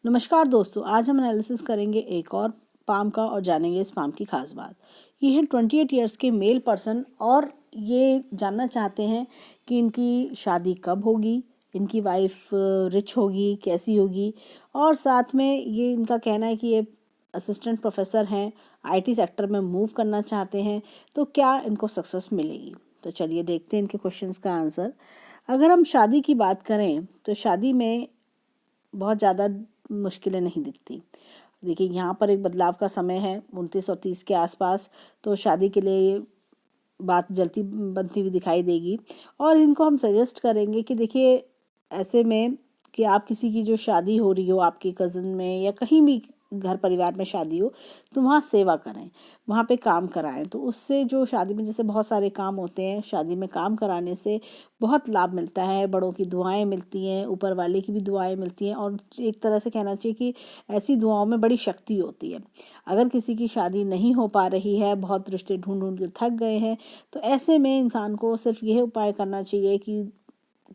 नमस्कार दोस्तों, आज हम एनालिसिस करेंगे एक और पाम का और जानेंगे इस पाम की खास बात। ये है 28 ईयर्स के मेल पर्सन और ये जानना चाहते हैं कि इनकी शादी कब होगी, इनकी वाइफ रिच होगी, कैसी होगी, और साथ में ये इनका कहना है कि ये असिस्टेंट प्रोफेसर हैं, आईटी सेक्टर में मूव करना चाहते हैं, तो क्या इनको सक्सेस मिलेगी। तो चलिए देखते हैं इनके क्वेश्चंस का आंसर। अगर हम शादी की बात करें तो शादी में बहुत ज़्यादा मुश्किलें नहीं दिखती। देखिए यहाँ पर एक बदलाव का समय है 29 और 30 के आसपास, तो शादी के लिए ये बात जल्दी बनती हुई दिखाई देगी। और इनको हम सजेस्ट करेंगे कि देखिए ऐसे में कि आप किसी की जो शादी हो रही हो आपके कज़न में या कहीं भी घर परिवार में शादी हो, तो वहाँ सेवा करें, वहाँ पे काम कराएं। तो उससे जो शादी में जैसे बहुत सारे काम होते हैं, शादी में काम कराने से बहुत लाभ मिलता है। बड़ों की दुआएं मिलती हैं, ऊपर वाले की भी दुआएं मिलती हैं, और एक तरह से कहना चाहिए कि ऐसी दुआओं में बड़ी शक्ति होती है। अगर किसी की शादी नहीं हो पा रही है, बहुत रिश्ते ढूंढ ढूंढ के थक गए हैं, तो ऐसे में इंसान को सिर्फ यह उपाय करना चाहिए कि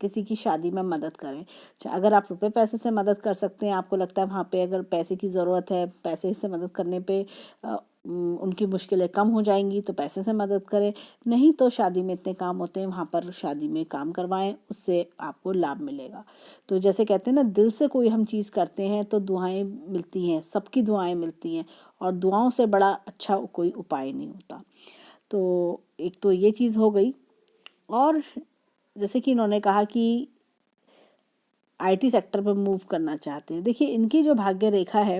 किसी की शादी में मदद करें। अगर आप रुपए पैसे से मदद कर सकते हैं, आपको लगता है वहाँ पे अगर पैसे की ज़रूरत है, पैसे से मदद करने पे उनकी मुश्किलें कम हो जाएंगी, तो पैसे से मदद करें। नहीं तो शादी में इतने काम होते हैं, वहाँ पर शादी में काम करवाएं, उससे आपको लाभ मिलेगा। तो जैसे कहते हैं ना, दिल से कोई हम चीज़ करते हैं तो दुआएं मिलती हैं, सबकी दुआएं मिलती हैं, और दुआओं से बड़ा अच्छा कोई उपाय नहीं होता। तो एक तो ये चीज़ हो गई। और जैसे कि इन्होंने कहा कि आईटी सेक्टर पर मूव करना चाहते हैं। देखिए इनकी जो भाग्य रेखा है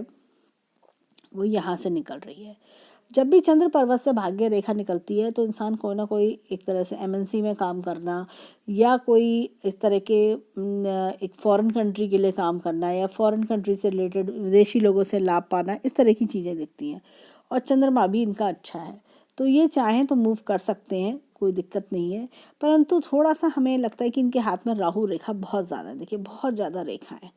वो यहाँ से निकल रही है। जब भी चंद्र पर्वत से भाग्य रेखा निकलती है तो इंसान कोई ना कोई एक तरह से एमएनसी में काम करना, या कोई इस तरह के एक फॉरेन कंट्री के लिए काम करना, या फॉरेन कंट्री से रिलेटेड विदेशी लोगों से लाभ पाना, इस तरह की चीज़ें दिखती हैं। और चंद्रमा भी इनका अच्छा है, तो ये चाहें तो मूव कर सकते हैं, कोई दिक्कत नहीं है। परंतु थोड़ा सा हमें लगता है कि इनके हाथ में राहु रेखा बहुत ज़्यादा है। देखिए बहुत ज़्यादा रेखा है,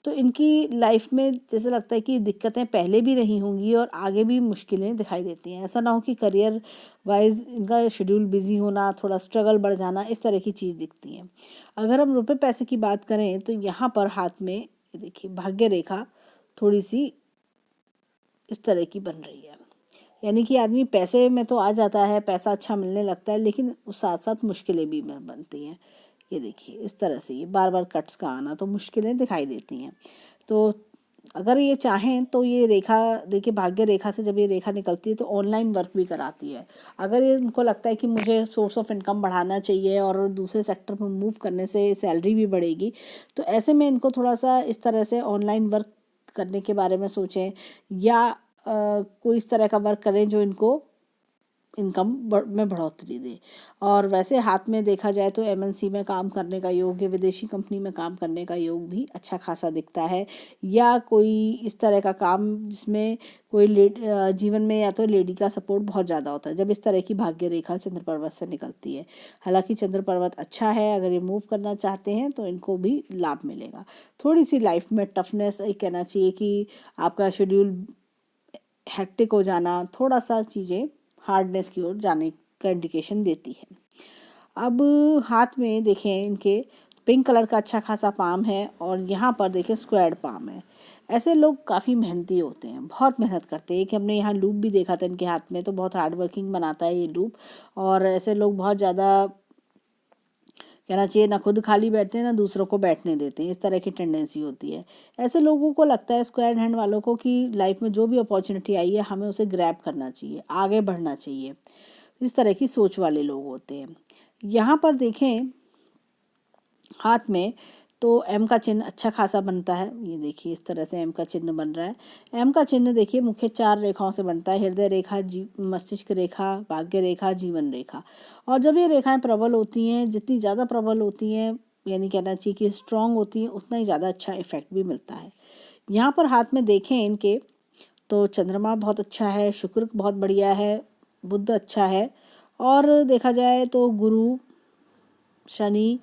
तो इनकी लाइफ में जैसे लगता है कि दिक्कतें पहले भी रही होंगी और आगे भी मुश्किलें दिखाई देती हैं। ऐसा ना हो कि करियर वाइज इनका शेड्यूल बिजी होना, थोड़ा स्ट्रगल बढ़ जाना, इस तरह की चीज़ दिखती है। अगर हम रुपए पैसे की बात करें तो यहाँ पर हाथ में देखिए भाग्य रेखा थोड़ी सी इस तरह की बन रही है। यानी कि आदमी पैसे में तो आ जाता है, पैसा अच्छा मिलने लगता है, लेकिन उस साथ साथ मुश्किलें भी बनती हैं। ये देखिए इस तरह से ये बार बार कट्स का आना, तो मुश्किलें दिखाई देती हैं। तो अगर ये चाहें तो ये रेखा देखिए, भाग्य रेखा से जब ये रेखा निकलती है तो ऑनलाइन वर्क भी कराती है। अगर ये उनको लगता है कि मुझे सोर्स ऑफ इनकम बढ़ाना चाहिए और दूसरे सेक्टर में मूव करने से सैलरी भी बढ़ेगी, तो ऐसे में इनको थोड़ा सा इस तरह से ऑनलाइन वर्क करने के बारे में सोचें, या कोई इस तरह का वर्क करें जो इनको इनकम में बढ़ोतरी दे। और वैसे हाथ में देखा जाए तो एमएनसी में काम करने का योग, या विदेशी कंपनी में काम करने का योग भी अच्छा खासा दिखता है, या कोई इस तरह का काम जिसमें कोई जीवन में या तो लेडी का सपोर्ट बहुत ज़्यादा होता है जब इस तरह की भाग्य रेखा चंद्र पर्वत से निकलती है। हालांकि चंद्र पर्वत अच्छा है, अगर ये मूव करना चाहते हैं तो इनको भी लाभ मिलेगा। थोड़ी सी लाइफ में टफनेस, एक कहना चाहिए कि आपका शेड्यूल हेक्टिक हो जाना, थोड़ा सा चीज़ें हार्डनेस की ओर जाने का इंडिकेशन देती है। अब हाथ में देखें इनके पिंक कलर का अच्छा खासा पाम है, और यहाँ पर देखें स्क्वायर्ड पाम है। ऐसे लोग काफ़ी मेहनती होते हैं, बहुत मेहनत करते हैं कि हमने यहाँ लूप भी देखा था इनके हाथ में, तो बहुत हार्ड वर्किंग बनाता है ये लूप। और ऐसे लोग बहुत ज़्यादा कहना चाहिए ना खुद खाली बैठते हैं ना दूसरों को बैठने देते हैं, इस तरह की टेंडेंसी होती है। ऐसे लोगों को लगता है, स्क्वायर हैंड वालों को, कि लाइफ में जो भी अपॉर्चुनिटी आई है हमें उसे ग्रैब करना चाहिए, आगे बढ़ना चाहिए। इस तरह की सोच वाले लोग होते हैं। यहाँ पर देखें हाथ में तो एम का चिन्ह अच्छा खासा बनता है। ये देखिए इस तरह से एम का चिन्ह बन रहा है। एम का चिन्ह देखिए मुख्य 4 रेखाओं से बनता है, हृदय रेखा, मस्तिष्क रेखा, भाग्य रेखा, जीवन रेखा। और जब ये रेखाएं प्रबल होती हैं, जितनी ज़्यादा प्रबल होती हैं, यानी कहना चाहिए कि स्ट्रांग होती हैं, उतना ही ज़्यादा अच्छा इफेक्ट भी मिलता है। यहाँ पर हाथ में देखें इनके तो चंद्रमा बहुत अच्छा है, शुक्र बहुत बढ़िया है, बुध अच्छा है, और देखा जाए तो गुरु, शनि,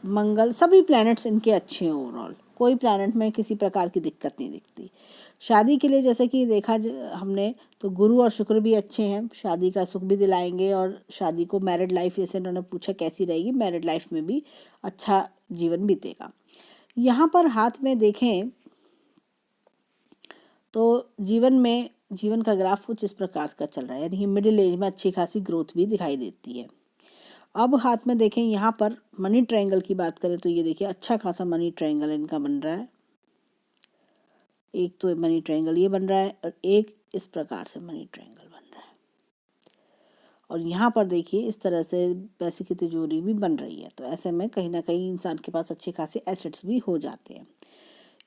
मंगल, सभी प्लैनेट्स इनके अच्छे हैं। ओवरऑल कोई प्लैनेट में किसी प्रकार की दिक्कत नहीं दिखती। शादी के लिए जैसे कि देखा हमने, तो गुरु और शुक्र भी अच्छे हैं, शादी का सुख भी दिलाएंगे, और शादी को मैरिड लाइफ, जैसे उन्होंने पूछा कैसी रहेगी, मैरिड लाइफ में भी अच्छा जीवन बीतेगा। यहाँ पर हाथ में देखें तो जीवन का ग्राफ कुछ इस प्रकार का चल रहा है, यानी कि मिडिल एज में अच्छी खासी ग्रोथ भी दिखाई देती है। अब हाथ में देखें, यहाँ पर मनी ट्रायंगल की बात करें तो ये देखिए अच्छा खासा मनी ट्रायंगल इनका बन रहा है। एक तो मनी ट्रायंगल ये बन रहा है और एक इस प्रकार से मनी ट्रायंगल बन रहा है, और यहाँ पर देखिए इस तरह से पैसे की तिजोरी भी बन रही है। तो ऐसे में कहीं ना कहीं इंसान के पास अच्छे खासे एसेट्स भी हो जाते हैं।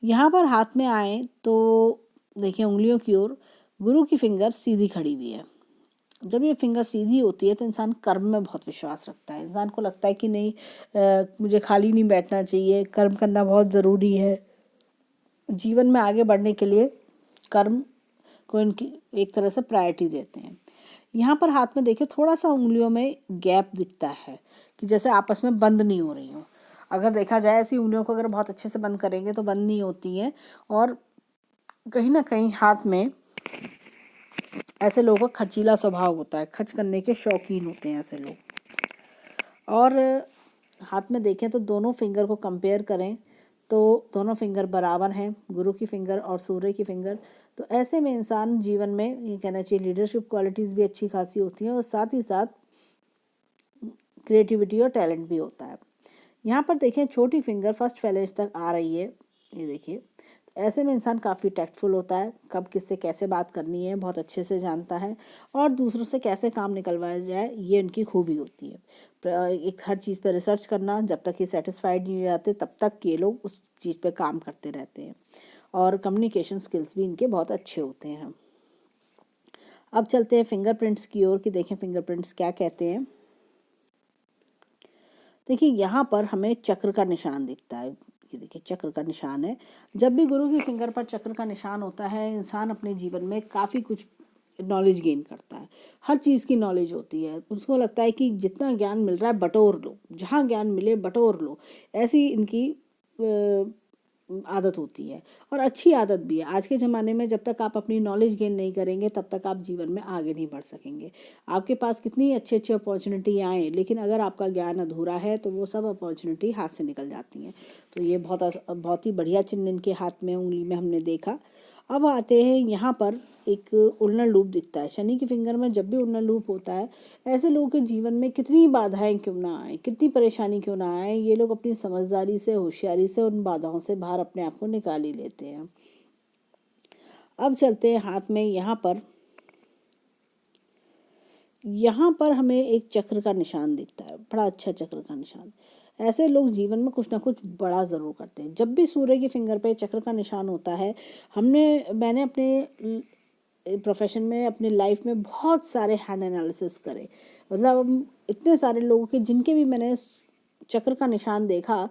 यहाँ पर हाथ में आए तो देखिए उंगलियों की ओर गुरु की फिंगर सीधी खड़ी हुई है। जब ये फिंगर सीधी होती है तो इंसान कर्म में बहुत विश्वास रखता है। इंसान को लगता है कि नहीं, मुझे खाली नहीं बैठना चाहिए, कर्म करना बहुत ज़रूरी है। जीवन में आगे बढ़ने के लिए कर्म को इनकी एक तरह से प्रायोरिटी देते हैं। यहाँ पर हाथ में देखिए थोड़ा सा उंगलियों में गैप दिखता है कि जैसे आपस में बंद नहीं हो रही हो। अगर देखा जाए ऐसी उंगलियों को अगर बहुत अच्छे से बंद करेंगे तो बंद नहीं होती हैं, और कहीं ना कहीं हाथ में ऐसे लोगों का खर्चीला स्वभाव होता है, खर्च करने के शौकीन होते हैं ऐसे लोग। और हाथ में देखें तो दोनों फिंगर को कंपेयर करें तो दोनों फिंगर बराबर हैं, गुरु की फिंगर और सूर्य की फिंगर। तो ऐसे में इंसान जीवन में ये कहना चाहिए लीडरशिप क्वालिटीज़ भी अच्छी खासी होती हैं, और साथ ही साथ क्रिएटिविटी और टैलेंट भी होता है। यहाँ पर देखें छोटी फिंगर फर्स्ट फैलेज तक आ रही है, ये देखिए। तो ऐसे में इंसान काफ़ी टैक्टफुल होता है, कब किससे कैसे बात करनी है बहुत अच्छे से जानता है, और दूसरों से कैसे काम निकलवाया जाए ये उनकी खूबी होती है। एक हर चीज़ पर रिसर्च करना, जब तक ये सेटिस्फाइड नहीं हो जाते तब तक ये लोग उस चीज़ पे काम करते रहते हैं, और कम्युनिकेशन स्किल्स भी इनके बहुत अच्छे होते हैं। अब चलते हैं फिंगरप्रिंट्स की ओर कि देखें फिंगरप्रिंट्स क्या कहते हैं। देखिए यहाँ पर हमें चक्र का निशान दिखता है, ये देखिए चक्र का निशान है। जब भी गुरु की फिंगर पर चक्र का निशान होता है, इंसान अपने जीवन में काफ़ी कुछ नॉलेज गेन करता है, हर चीज़ की नॉलेज होती है। उसको लगता है कि जितना ज्ञान मिल रहा है बटोर लो, जहाँ ज्ञान मिले बटोर लो, ऐसी इनकी आदत होती है, और अच्छी आदत भी है। आज के ज़माने में जब तक आप अपनी नॉलेज गेन नहीं करेंगे तब तक आप जीवन में आगे नहीं बढ़ सकेंगे। आपके पास कितनी अच्छी अच्छी अपॉर्चुनिटी आए, लेकिन अगर आपका ज्ञान अधूरा है तो वो सब अपॉर्चुनिटी हाथ से निकल जाती हैं। तो ये बहुत ही बढ़िया चिन्ह इनके हाथ में उंगली में हमने देखा। अब आते हैं यहाँ पर एक उल्लड़ लूप दिखता है। शनि की फिंगर में जब भी उल्लड़ लूप होता है, ऐसे लोगों के जीवन में कितनी बाधाएं क्यों ना आए, कितनी परेशानी क्यों ना आए, ये लोग अपनी समझदारी से होशियारी से उन बाधाओं से बाहर अपने आप को निकाल ही लेते हैं। अब चलते हैं हाथ में, यहाँ पर हमें एक चक्र का निशान दिखता है, बड़ा अच्छा चक्र का निशान। ऐसे लोग जीवन में कुछ ना कुछ बड़ा ज़रूर करते हैं। जब भी सूर्य की फिंगर पे चक्र का निशान होता है, मैंने अपने प्रोफेशन में, अपनी लाइफ में बहुत सारे हैंड एनालिसिस करे, मतलब इतने सारे लोगों के जिनके भी मैंने चक्र का निशान देखा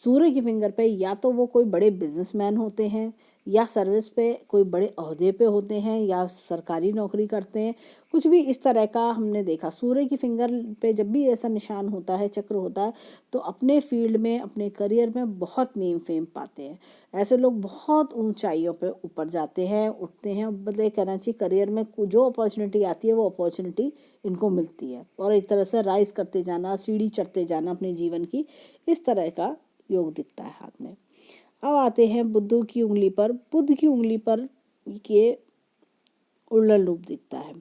सूर्य की फिंगर पे, या तो वो कोई बड़े बिजनेसमैन होते हैं, या सर्विस पे कोई बड़े ओहदे पे होते हैं, या सरकारी नौकरी करते हैं, कुछ भी इस तरह का हमने देखा। सूर्य की फिंगर पे जब भी ऐसा निशान होता है, चक्र होता है, तो अपने फील्ड में, अपने करियर में बहुत नेम फेम पाते हैं। ऐसे लोग बहुत ऊंचाइयों पे ऊपर जाते हैं, उठते हैं। बदले कहना चाहिए करियर में जो अपॉर्चुनिटी आती है वो अपॉर्चुनिटी इनको मिलती है, और एक तरह से राइज करते जाना, सीढ़ी चढ़ते जाना अपने जीवन की, इस तरह का योग दिखता है हाथ में। अब आते हैं बुद्ध की उंगली पर। बुद्ध की उंगली पर ये उल्लड़ लूप दिखता है।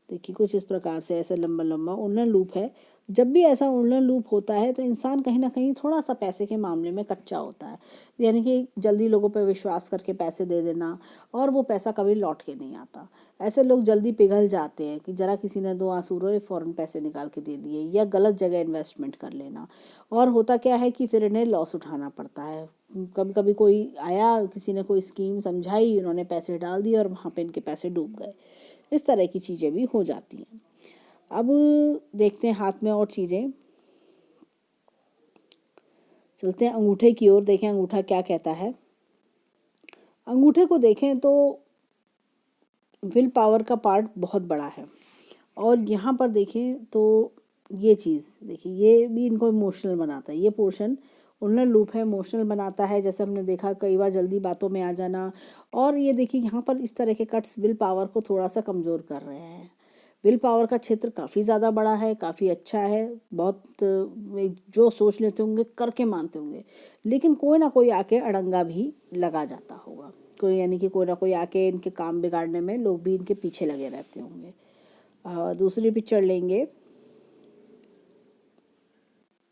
देखिए कुछ इस प्रकार से ऐसा लंबा लंबा उल्लड़ लूप है। जब भी ऐसा उल्लड़ लूप होता है तो इंसान कहीं ना कहीं थोड़ा सा पैसे के मामले में कच्चा होता है, यानी कि जल्दी लोगों पर विश्वास करके पैसे दे देना, और वो पैसा कभी लौट के नहीं आता। ऐसे लोग जल्दी पिघल जाते हैं कि जरा किसी ने दो आंसू रोए फ़ौरन पैसे निकाल के दे दिए, या गलत जगह इन्वेस्टमेंट कर लेना। और होता क्या है कि फिर इन्हें लॉस उठाना पड़ता है। कभी कभी कोई आया, किसी ने कोई स्कीम समझाई, उन्होंने पैसे डाल दिए और वहाँ पे इनके पैसे डूब गए। इस तरह की चीज़ें भी हो जाती हैं। अब देखते हैं हाथ में और चीज़ें। चलते हैं अंगूठे की ओर, देखें अंगूठा क्या कहता है। अंगूठे को देखें तो विल पावर का पार्ट बहुत बड़ा है, और यहाँ पर देखें तो ये चीज़ देखिए, ये भी इनको इमोशनल बनाता है। ये पोर्शन उल्लड़ लूप है, इमोशनल बनाता है, जैसे हमने देखा कई बार जल्दी बातों में आ जाना। और ये देखिए यहाँ पर इस तरह के कट्स विल पावर को थोड़ा सा कमज़ोर कर रहे हैं। विल पावर का क्षेत्र काफ़ी ज़्यादा बड़ा है, काफ़ी अच्छा है, बहुत जो सोच लेते होंगे करके मानते होंगे, लेकिन कोई ना कोई आके अड़ंगा भी लगा जाता होगा। कोई यानी कि कोई ना कोई आके इनके काम बिगाड़ने में लोग भी इनके पीछे लगे रहते होंगे। दूसरी पिक्चर लेंगे।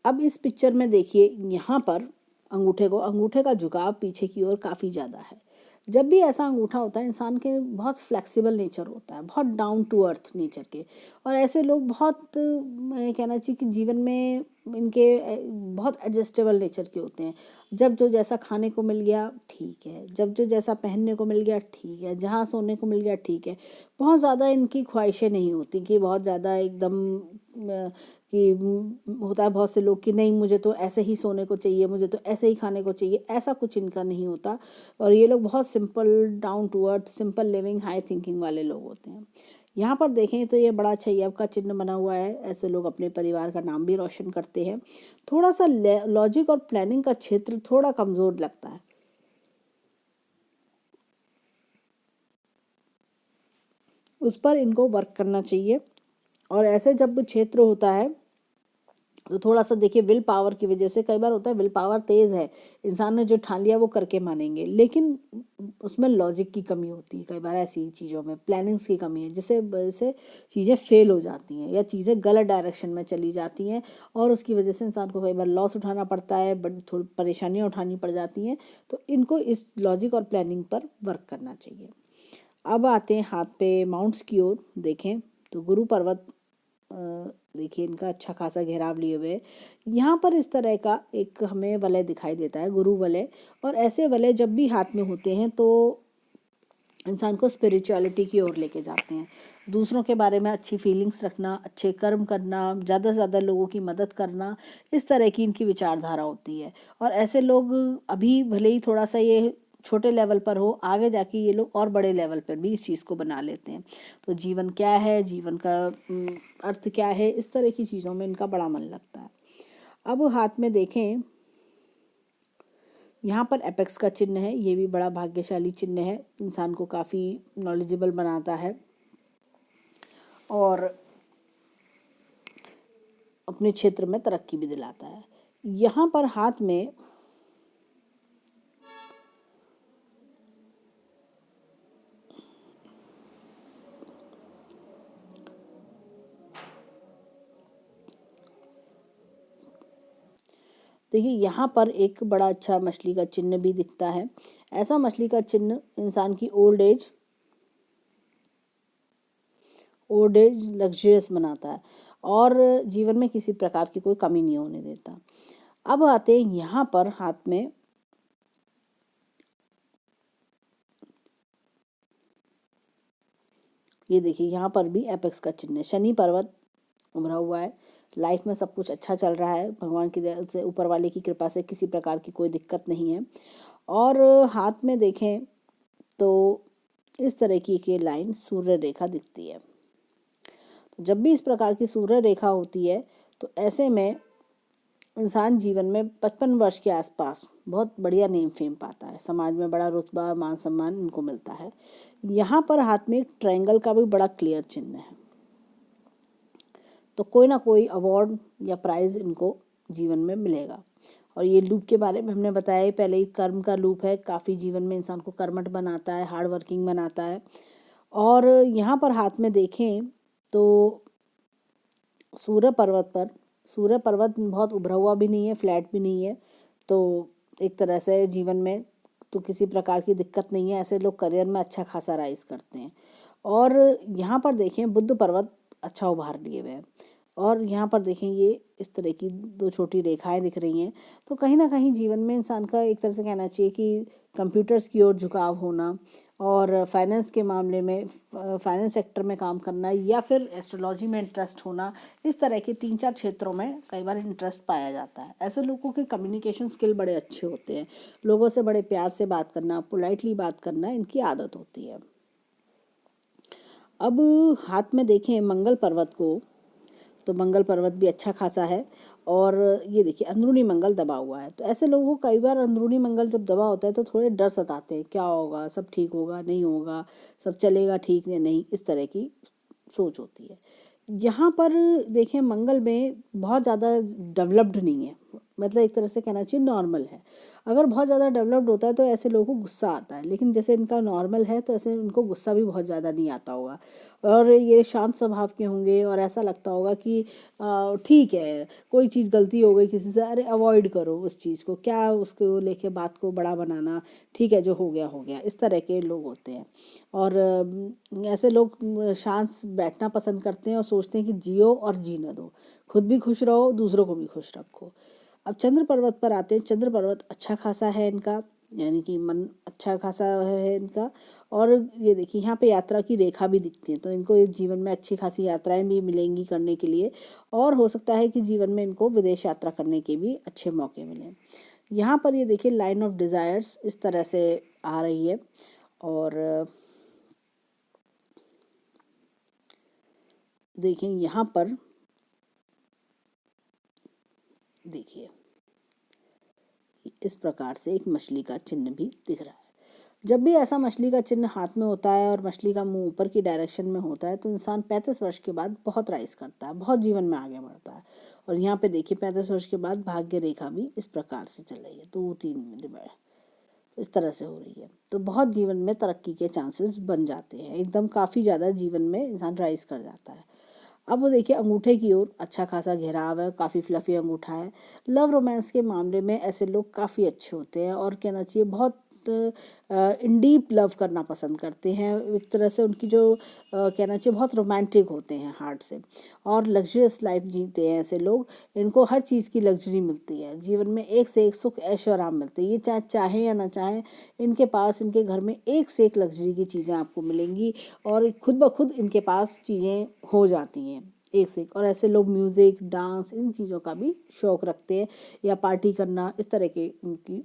अब इस पिक्चर में देखिए यहाँ पर अंगूठे का झुकाव पीछे की ओर काफ़ी ज़्यादा है। जब भी ऐसा अंगूठा होता है इंसान के बहुत फ्लेक्सिबल नेचर होता है, बहुत डाउन टू अर्थ नेचर के, और ऐसे लोग बहुत कहना चाहिए कि जीवन में इनके बहुत एडजस्टेबल नेचर के होते हैं। जब जो जैसा खाने को मिल गया ठीक है, जब जो जैसा पहनने को मिल गया ठीक है, जहाँ सोने को मिल गया ठीक है। बहुत ज़्यादा इनकी ख्वाहिशें नहीं होती कि बहुत ज़्यादा एकदम कि होता है बहुत से लोग कि नहीं मुझे तो ऐसे ही सोने को चाहिए, मुझे तो ऐसे ही खाने को चाहिए, ऐसा कुछ इनका नहीं होता। और ये लोग बहुत simple, down to earth, simple living, high thinking वाले लोग होते हैं। यहाँ पर देखें तो ये बड़ा छैयब का चिन्ह बना हुआ है। ऐसे लोग अपने परिवार का नाम भी रोशन करते हैं। थोड़ा सा लॉजिक और प्लानिंग का क्षेत्र थोड़ा कमज़ोर लगता है, उस पर इनको वर्क करना चाहिए। और ऐसे जब क्षेत्र होता है तो थोड़ा सा देखिए विल पावर की वजह से कई बार होता है विल पावर तेज़ है, इंसान ने जो ठान लिया वो करके मानेंगे, लेकिन उसमें लॉजिक की कमी होती है। कई बार ऐसी चीज़ों में प्लानिंग्स की कमी है जिससे वजह से चीज़ें फेल हो जाती हैं या चीज़ें गलत डायरेक्शन में चली जाती हैं, और उसकी वजह से इंसान को कई बार लॉस उठाना पड़ता है, बड़ी थोड़ी परेशानियाँ उठानी पड़ जाती हैं। तो इनको इस लॉजिक और प्लानिंग पर वर्क करना चाहिए। अब आते हैं हाथ पे माउंट्स की ओर। देखें तो गुरु पर्वत देखिए इनका अच्छा खासा घेराव लिए हुए। यहाँ पर इस तरह का एक हमें वलय दिखाई देता है, गुरु वलय। और ऐसे वलय जब भी हाथ में होते हैं तो इंसान को स्पिरिचुअलिटी की ओर लेके जाते हैं। दूसरों के बारे में अच्छी फीलिंग्स रखना, अच्छे कर्म करना, ज़्यादा से ज़्यादा लोगों की मदद करना, इस तरह की इनकी विचारधारा होती है। और ऐसे लोग अभी भले ही थोड़ा सा ये छोटे लेवल पर हो, आगे जाके ये लोग और बड़े लेवल पर भी इस चीज़ को बना लेते हैं। तो जीवन क्या है, जीवन का अर्थ क्या है, इस तरह की चीज़ों में इनका बड़ा मन लगता है। अब हाथ में देखें, यहाँ पर एपेक्स का चिन्ह है। ये भी बड़ा भाग्यशाली चिन्ह है, इंसान को काफ़ी नॉलेजेबल बनाता है और अपने क्षेत्र में तरक्की भी दिलाता है। यहाँ पर हाथ में देखिए यहाँ पर एक बड़ा अच्छा मछली का चिन्ह भी दिखता है। ऐसा मछली का चिन्ह इंसान की ओल्ड एज लग्जरियस बनाता है और जीवन में किसी प्रकार की कोई कमी नहीं होने देता। अब आते हैं यहाँ पर हाथ में ये देखिए, यहाँ पर भी एपेक्स का चिन्ह है। शनि पर्वत उभरा हुआ है। लाइफ में सब कुछ अच्छा चल रहा है, भगवान की दया से, ऊपर वाले की कृपा से किसी प्रकार की कोई दिक्कत नहीं है। और हाथ में देखें तो इस तरह की एक ये लाइन सूर्य रेखा दिखती है। तो जब भी इस प्रकार की सूर्य रेखा होती है तो ऐसे में इंसान जीवन में 55 वर्ष के आसपास बहुत बढ़िया नेम फेम पाता है, समाज में बड़ा रुतबा, मान सम्मान इनको मिलता है। यहाँ पर हाथ में एक ट्रायंगल का भी बड़ा क्लियर चिन्ह है, तो कोई ना कोई अवार्ड या प्राइज़ इनको जीवन में मिलेगा। और ये लूप के बारे में हमने बताया ही पहले ही, कर्म का लूप है, काफ़ी जीवन में इंसान को कर्मठ बनाता है, हार्ड वर्किंग बनाता है। और यहाँ पर हाथ में देखें तो सूर्य पर्वत बहुत उभरा हुआ भी नहीं है, फ्लैट भी नहीं है, तो एक तरह से जीवन में तो किसी प्रकार की दिक्कत नहीं है। ऐसे लोग करियर में अच्छा खासा राइज करते हैं। और यहाँ पर देखें बुद्ध पर्वत अच्छा उभार लिए हुए हैं, और यहाँ पर देखें ये इस तरह की दो छोटी रेखाएं दिख रही हैं। तो कहीं ना कहीं जीवन में इंसान का एक तरह से कहना चाहिए कि कंप्यूटर्स की ओर झुकाव होना, और फाइनेंस के मामले में फाइनेंस सेक्टर में काम करना, या फिर एस्ट्रोलॉजी में इंटरेस्ट होना, इस तरह के 3-4 क्षेत्रों में कई बार इंटरेस्ट पाया जाता है। ऐसे लोगों के कम्युनिकेशन स्किल बड़े अच्छे होते हैं, लोगों से बड़े प्यार से बात करना, पोलाइटली बात करना इनकी आदत होती है। अब हाथ में देखें मंगल पर्वत को, तो मंगल पर्वत भी अच्छा खासा है। और ये देखिए अंदरूनी मंगल दबा हुआ है। तो ऐसे लोगों को कई बार अंदरूनी मंगल जब दबा होता है तो थोड़े डर सताते हैं, क्या होगा, सब ठीक होगा नहीं होगा, सब चलेगा ठीक या नहीं, इस तरह की सोच होती है। यहाँ पर देखें मंगल में बहुत ज़्यादा डेवलप्ड नहीं है, मतलब एक तरह से कहना चाहिए नॉर्मल है। अगर बहुत ज़्यादा डेवलप्ड होता है तो ऐसे लोगों को गुस्सा आता है, लेकिन जैसे इनका नॉर्मल है तो ऐसे इनको गुस्सा भी बहुत ज़्यादा नहीं आता होगा, और ये शांत स्वभाव के होंगे, और ऐसा लगता होगा कि ठीक है, कोई चीज़ गलती हो गई किसी से, अरे अवॉइड करो उस चीज़ को, क्या उसको लेके बात को बड़ा बनाना, ठीक है जो हो गया हो गया, इस तरह के लोग होते हैं। और ऐसे लोग शांत बैठना पसंद करते हैं और सोचते हैं कि जियो और जीने दो, खुद भी खुश रहो, दूसरों को भी खुश रखो। अब चंद्र पर्वत पर आते हैं। चंद्र पर्वत अच्छा खासा है इनका, यानी कि मन अच्छा खासा है इनका। और ये देखिए यहाँ पे यात्रा की रेखा भी दिखती है, तो इनको जीवन में अच्छी खासी यात्राएं भी मिलेंगी करने के लिए, और हो सकता है कि जीवन में इनको विदेश यात्रा करने के भी अच्छे मौके मिलें। यहाँ पर ये देखिए लाइन ऑफ डिज़ायर्स इस तरह से आ रही है, और देखिए यहाँ पर देखिए इस प्रकार से एक मछली का चिन्ह भी दिख रहा है। जब भी ऐसा मछली का चिन्ह हाथ में होता है और मछली का मुंह ऊपर की डायरेक्शन में होता है तो इंसान 35 वर्ष के बाद बहुत राइज करता है, बहुत जीवन में आगे बढ़ता है। और यहाँ पे देखिए 35 वर्ष के बाद भाग्य रेखा भी इस प्रकार से चल रही है, 2-3 में डिवाइड इस तरह से हो रही है, तो बहुत जीवन में तरक्की के चांसेस बन जाते हैं, एकदम काफ़ी ज़्यादा जीवन में इंसान राइज कर जाता है। अब वो देखिए अंगूठे की ओर अच्छा खासा घेराव है, काफ़ी फ्लफी अंगूठा है। लव रोमांस के मामले में ऐसे लोग काफ़ी अच्छे होते हैं, और कहना चाहिए बहुत इन डीप लव करना पसंद करते हैं, एक तरह से उनकी जो कहना चाहिए बहुत रोमांटिक होते हैं हार्ट से, और लग्जरियस लाइफ जीते हैं ऐसे लोग। इनको हर चीज़ की लग्जरी मिलती है, जीवन में एक से एक सुख ऐशो आराम मिलते हैं, ये चाहे चाहें या ना चाहें इनके पास, इनके घर में एक से एक लग्जरी की चीज़ें आपको मिलेंगी, और खुद ब खुद इनके पास चीज़ें हो जाती हैं एक से एक। और ऐसे लोग म्यूज़िक, डांस, इन चीज़ों का भी शौक रखते हैं, या पार्टी करना, इस तरह के उनकी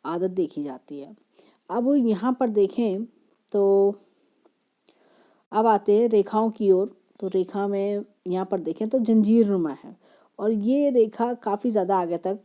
आदत देखी जाती है। अब यहाँ पर देखें तो अब आते हैं रेखाओं की ओर। तो रेखा में यहाँ पर देखें तो जंजीर नुमा है, और ये रेखा काफ़ी ज़्यादा आगे तक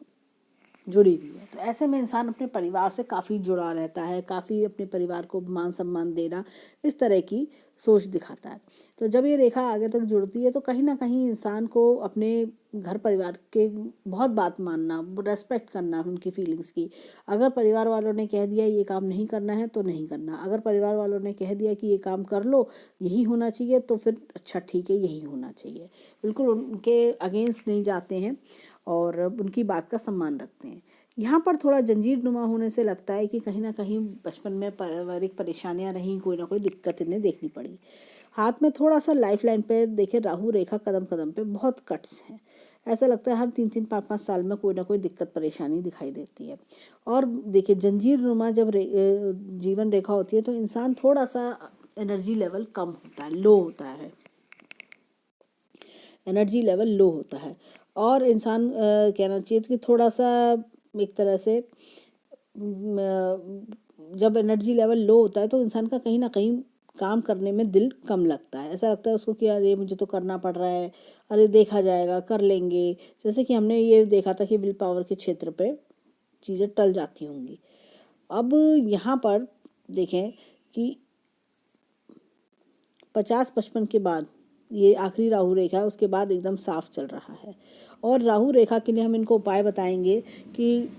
जुड़ी हुई है, तो ऐसे में इंसान अपने परिवार से काफ़ी जुड़ा रहता है, काफ़ी अपने परिवार को मान सम्मान देना, इस तरह की सोच दिखाता है। तो जब ये रेखा आगे तक जुड़ती है तो कहीं ना कहीं इंसान को अपने घर परिवार के बहुत बात मानना, रेस्पेक्ट करना उनकी फीलिंग्स की। अगर परिवार वालों ने कह दिया ये काम नहीं करना है तो नहीं करना, अगर परिवार वालों ने कह दिया कि ये काम कर लो, यही होना चाहिए, तो फिर अच्छा ठीक है यही होना चाहिए, बिल्कुल उनके अगेंस्ट नहीं जाते हैं, और उनकी बात का सम्मान रखते हैं। यहाँ पर थोड़ा जंजीर नुमा होने से लगता है कि कहीं ना कहीं बचपन में पारिवारिक परेशानियाँ रहीं, कोई ना कोई दिक्कत इन्हें देखनी पड़ी। हाथ में थोड़ा सा लाइफ लाइन पे देखे राहु रेखा कदम कदम पे बहुत कट्स हैं, ऐसा लगता है हर 3-3, 5-5 साल में कोई ना कोई दिक्कत परेशानी दिखाई देती है। और देखिए जंजीर नुमा जब जीवन रेखा होती है तो इंसान थोड़ा सा एनर्जी लेवल कम होता है, लो होता है, एनर्जी लेवल लो होता है, और इंसान कहना चाहिए कि थोड़ा सा एक तरह से जब एनर्जी लेवल लो होता है तो इंसान का कहीं ना कहीं काम करने में दिल कम लगता है, ऐसा लगता है उसको कि अरे मुझे तो करना पड़ रहा है, अरे देखा जाएगा कर लेंगे। जैसे कि हमने ये देखा था कि विल पावर के क्षेत्र पे चीज़ें टल जाती होंगी। अब यहाँ पर देखें कि 50-55 के बाद ये आखिरी राहु रेखा है, उसके बाद एकदम साफ चल रहा है। और राहु रेखा के लिए हम इनको उपाय बताएंगे कि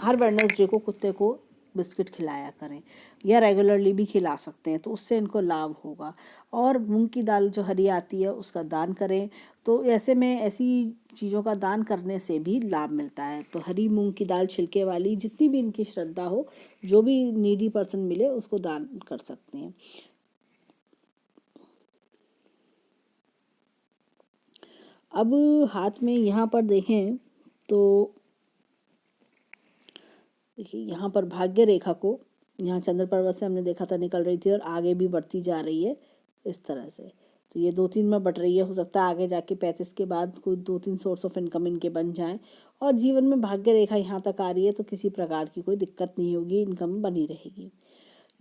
हर वेडनेसडे को कुत्ते को बिस्किट खिलाया करें, या रेगुलरली भी खिला सकते हैं, तो उससे इनको लाभ होगा। और मूंग की दाल जो हरी आती है उसका दान करें, तो ऐसे में ऐसी चीज़ों का दान करने से भी लाभ मिलता है। तो हरी मूंग की दाल छिलके वाली जितनी भी इनकी श्रद्धा हो, जो भी नीडी पर्सन मिले उसको दान कर सकते हैं। अब हाथ में यहाँ पर देखें तो देखिए यहाँ पर भाग्य रेखा को यहाँ चंद्र पर्वत से हमने देखा था निकल रही थी और आगे भी बढ़ती जा रही है इस तरह से। तो ये 2-3 में बढ़ रही है, हो सकता है आगे जाके 35 के बाद कोई 2-3 सोर्स ऑफ इनकम इनके बन जाएं, और जीवन में भाग्य रेखा यहाँ तक आ रही है तो किसी प्रकार की कोई दिक्कत नहीं होगी, इनकम बनी रहेगी।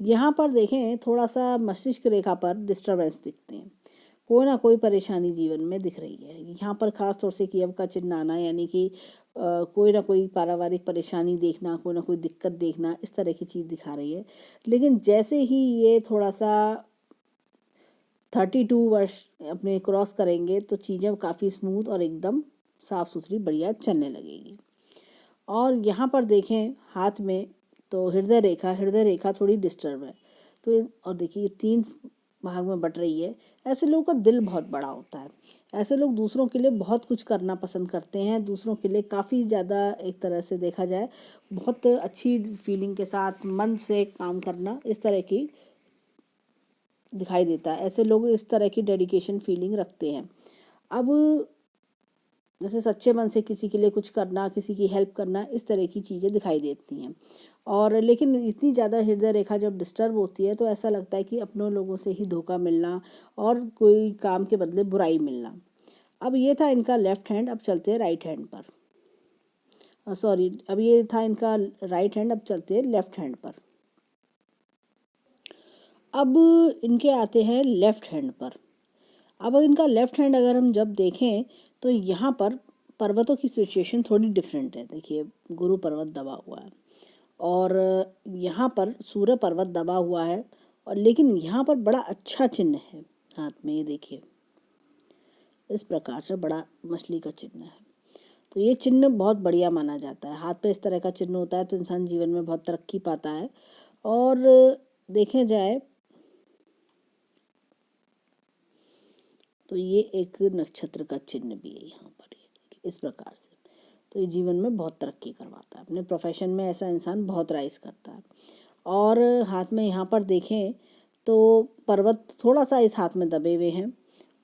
यहाँ पर देखें थोड़ा सा मस्तिष्क रेखा पर डिस्टर्बेंस दिखते हैं, कोई ना कोई परेशानी जीवन में दिख रही है। यहाँ पर खास तौर से कीयव का चिन्ह आना, यानी कि कोई ना कोई पारिवारिक परेशानी देखना, कोई ना कोई दिक्कत देखना, इस तरह की चीज़ दिखा रही है। लेकिन जैसे ही ये थोड़ा सा 32 वर्ष अपने क्रॉस करेंगे तो चीज़ें काफ़ी स्मूथ और एकदम साफ़ सुथरी बढ़िया चलने लगेगी। और यहाँ पर देखें हाथ में तो हृदय रेखा थोड़ी डिस्टर्ब है। तो और देखिए 3 भाग में बट रही है। ऐसे लोगों का दिल बहुत बड़ा होता है। ऐसे लोग दूसरों के लिए बहुत कुछ करना पसंद करते हैं, दूसरों के लिए काफ़ी ज़्यादा, एक तरह से देखा जाए बहुत अच्छी फीलिंग के साथ मन से काम करना, इस तरह की दिखाई देता है। ऐसे लोग इस तरह की डेडिकेशन फीलिंग रखते हैं। अब जैसे सच्चे मन से किसी के लिए कुछ करना, किसी की हेल्प करना, इस तरह की चीज़ें दिखाई देती हैं। और लेकिन इतनी ज़्यादा हृदय रेखा जब डिस्टर्ब होती है तो ऐसा लगता है कि अपनों लोगों से ही धोखा मिलना और कोई काम के बदले बुराई मिलना। अब ये था इनका लेफ्ट हैंड, अब चलते हैं राइट हैंड पर। सॉरी, अब ये था इनका राइट हैंड, अब चलते हैं लेफ्ट हैंड पर। अब इनके आते हैं लेफ्ट हैंड पर। अब इनका लेफ्ट हैंड अगर हम जब देखें तो यहाँ पर पर्वतों की सिचुएशन थोड़ी डिफरेंट है। देखिए गुरु पर्वत दबा हुआ है और यहाँ पर सूर्य पर्वत दबा हुआ है, और लेकिन यहाँ पर बड़ा अच्छा चिन्ह है हाथ में। ये देखिए इस प्रकार से बड़ा मछली का चिन्ह है। तो ये चिन्ह बहुत बढ़िया माना जाता है। हाथ पे इस तरह का चिन्ह होता है तो इंसान जीवन में बहुत तरक्की पाता है। और देखे जाए तो ये एक नक्षत्र का चिन्ह भी है यहाँ पर, इस प्रकार से। तो ये जीवन में बहुत तरक्की करवाता है, अपने प्रोफेशन में ऐसा इंसान बहुत राइज करता है। और हाथ में यहाँ पर देखें तो पर्वत थोड़ा सा इस हाथ में दबे हुए हैं,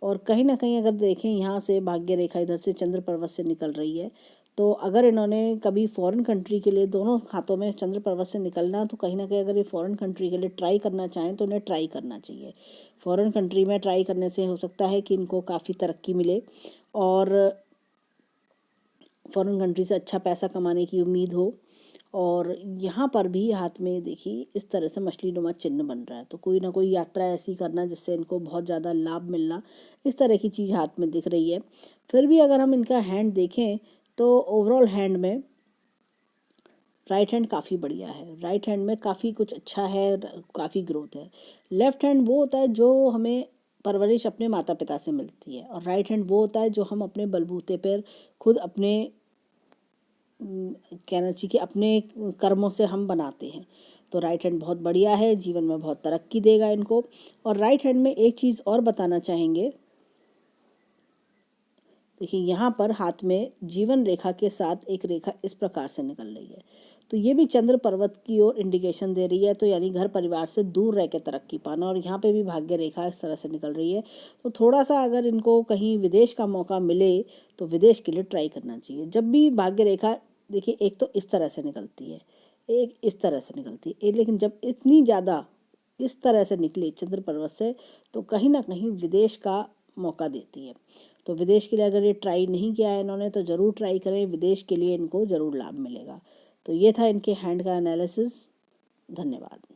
और कहीं ना कहीं अगर देखें यहाँ से भाग्य रेखा इधर से चंद्र पर्वत से निकल रही है। तो अगर इन्होंने कभी फॉरेन कंट्री के लिए, दोनों हाथों में चंद्र पर्वत से निकलना, तो कहीं ना कहीं अगर ये फॉरेन कंट्री के लिए ट्राई करना चाहें तो उन्हें ट्राई करना चाहिए। फॉरेन कंट्री में ट्राई करने से हो सकता है कि इनको काफ़ी तरक्की मिले और फॉरेन कंट्री से अच्छा पैसा कमाने की उम्मीद हो। और यहाँ पर भी हाथ में देखिए इस तरह से मछली नुमा चिन्ह बन रहा है। तो कोई ना कोई यात्रा ऐसी करना जिससे इनको बहुत ज़्यादा लाभ मिलना, इस तरह की चीज़ हाथ में दिख रही है। फिर भी अगर हम इनका हैंड देखें तो ओवरऑल हैंड में राइट हैंड काफ़ी बढ़िया है। राइट हैंड में काफ़ी कुछ अच्छा है, काफ़ी ग्रोथ है। लेफ्ट हैंड वो होता है जो हमें परवरिश अपने माता पिता से मिलती है, और राइट हैंड वो होता है जो हम अपने बलबूते पर खुद अपने कहना चाहिए कि अपने कर्मों से हम बनाते हैं। तो राइट हैंड बहुत बढ़िया है, जीवन में बहुत तरक्की देगा इनको। और राइट हैंड में एक चीज़ और बताना चाहेंगे, देखिए यहाँ पर हाथ में जीवन रेखा के साथ एक रेखा इस प्रकार से निकल रही है। तो ये भी चंद्र पर्वत की ओर इंडिकेशन दे रही है। तो यानी घर परिवार से दूर रह के तरक्की पाना, और यहाँ पे भी भाग्य रेखा इस तरह से निकल रही है। तो थोड़ा सा अगर इनको कहीं विदेश का मौका मिले तो विदेश के लिए ट्राई करना चाहिए। जब भी भाग्य रेखा देखिए, एक तो इस तरह से निकलती है, एक इस तरह से निकलती है, लेकिन जब इतनी ज़्यादा इस तरह से निकली चंद्र पर्वत से, तो कहीं ना कहीं विदेश का मौका देती है। तो विदेश के लिए अगर ये ट्राई नहीं किया है इन्होंने तो ज़रूर ट्राई करें, विदेश के लिए इनको ज़रूर लाभ मिलेगा। तो ये था इनके हैंड का एनालिसिस। धन्यवाद।